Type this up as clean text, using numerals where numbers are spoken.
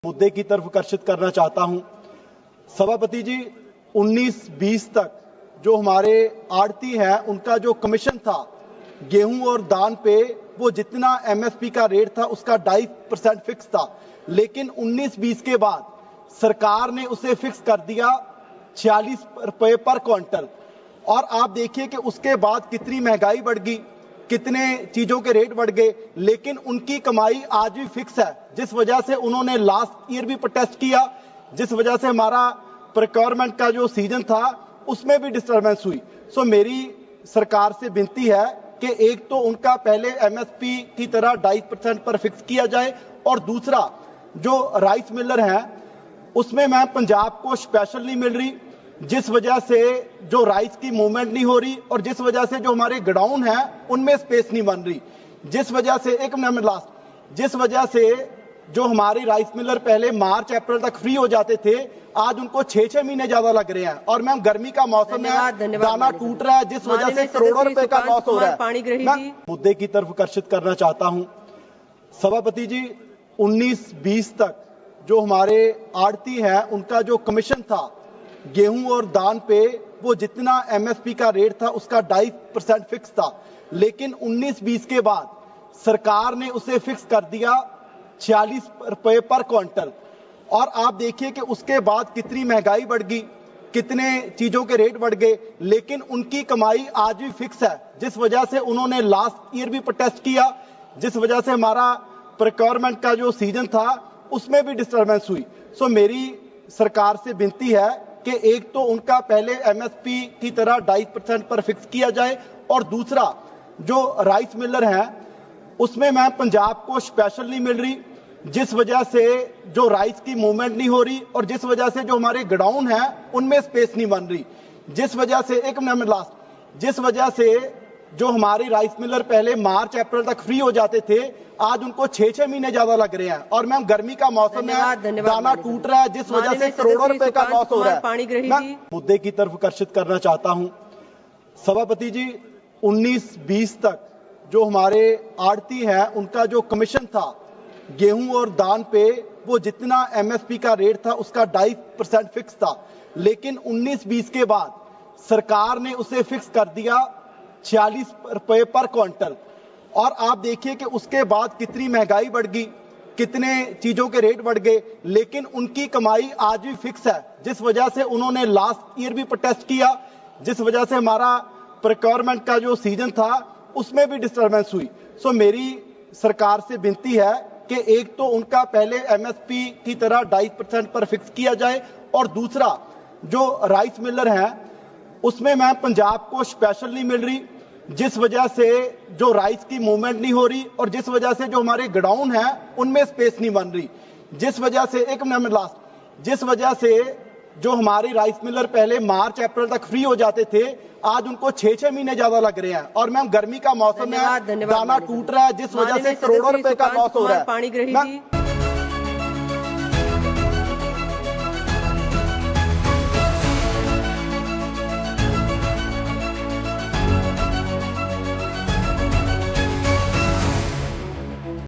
मुद्दे की तरफ आकर्षित करना चाहता हूं। सभापति जी, 19-20 तक जो हमारे आड़ती हैं उनका जो कमीशन था गेहूं और दान पे, वो जितना एमएसपी का रेट था उसका 2.5% फिक्स था, लेकिन 19-20 के बाद सरकार ने उसे फिक्स कर दिया 46 रुपए पर क्विंटल। और आप देखिए कि उसके बाद कितनी महंगाई बढ़ गई, कितने चीजों के रेट बढ़ गए, लेकिन उनकी कमाई आज भी फिक्स है, जिस वजह से उन्होंने लास्ट ईयर भी प्रोटेस्ट किया, जिस वजह से हमारा प्रोक्योरमेंट का जो सीजन था उसमें भी डिस्टर्बेंस हुई। सो मेरी सरकार से विनती है कि एक तो उनका पहले एमएसपी की तरह 2.5% पर फिक्स किया जाए, और दूसरा जो राइस मिलर हैं उसमें मैं पंजाब को स्पेशल नहीं मिल रही, जिस वजह से जो राइस की मूवमेंट नहीं हो रही, और जिस वजह से जो हमारे गोडाउन हैं उनमें स्पेस नहीं बन रही, जिस वजह से जिस वजह से जो हमारे राइस मिलर पहले मार्च अप्रैल तक फ्री हो जाते थे, आज उनको 6-6 महीने ज्यादा लग रहे हैं। और मैम गर्मी का मौसम है, दाना टूट रहा है, जिस वजह से करोड़ों रुपए का लॉस हो रहा है। मैं मुद्दे की तरफ आकर्षित करना चाहता हूं। सभापति जी, 19-20 तक जो हमारे आड़ती हैं उनका जो कमीशन था गेहूं और दान पे, वो जितना एमएसपी का रेट था उसका 2.5% फिक्स था, लेकिन 19-20 के बाद सरकार ने उसे फिक्स कर दिया 46 रुपए पर क्विंटल। और आप देखिए कि उसके बाद कितनी महंगाई बढ़ गई, कितने चीजों के रेट बढ़ गए, लेकिन उनकी कमाई आज भी फिक्स है, जिस वजह से उन्होंने लास्ट ईयर भी प्रोटेस्ट किया, जिस वजह से हमारा प्रोक्योरमेंट का जो सीजन था उसमें भी डिस्टर्बेंस हुई। सो मेरी सरकार से विनती है कि एक तो उनका पहले एमएसपी की तरह 2.5% पर फिक्स किया जाए, और दूसरा जो राइस मिलर हैं उसमें मैं पंजाब को स्पेशल नहीं मिल रही, जिस वजह से जो राइस की मूवमेंट नहीं हो रही, और जिस वजह से जो हमारे गोडाउन हैं उनमें स्पेस नहीं बन रही, जिस वजह से जो हमारे राइस मिलर पहले मार्च अप्रैल तक फ्री हो जाते थे, आज उनको 6-6 महीने ज्यादा लग रहे हैं। और मैम गर्मी का मौसम है, दाना टूट रहा है, जिस वजह से करोड़ों रुपए का लॉस हो रहा है। मैं मुद्दे की तरफ आकर्षित करना चाहता हूं। सभापति जी, 19-20 तक जो हमारे आड़ती हैं उनका जो कमीशन था गेहूं और दान पे, वो जितना एमएसपी का रेट था उसका 2.5% फिक्स था, लेकिन 19-20 के बाद सरकार ने उसे फिक्स कर दिया 46 रुपए पर क्विंटल। और आप देखिए कि उसके बाद कितनी महंगाई बढ़ गई, कितने चीजों के रेट बढ़ गए, लेकिन उनकी कमाई आज भी फिक्स है, जिस वजह से उन्होंने लास्ट ईयर भी प्रोटेस्ट किया, जिस वजह से हमारा प्रोक्योरमेंट का जो सीजन था उसमें भी डिस्टर्बेंस हुई। सो मेरी सरकार से विनती है कि एक तो उनका पहले एमएसपी की तरह 2.5% पर फिक्स किया जाए, और दूसरा जो राइस मिलर हैं उसमें मैं पंजाब को स्पेशल नहीं मिल रही, जिस वजह से जो राइस की मूवमेंट नहीं हो रही, और जिस वजह से जो हमारे गोडाउन हैं उनमें स्पेस नहीं बन रही, जिस वजह से जो हमारे राइस मिलर पहले मार्च अप्रैल तक फ्री हो जाते थे, आज उनको 6-6 महीने ज्यादा लग रहे हैं। और मैम गर्मी का मौसम है, दाना टूट रहा है, जिस वजह से करोड़ों रुपए का लॉस हो रहा है।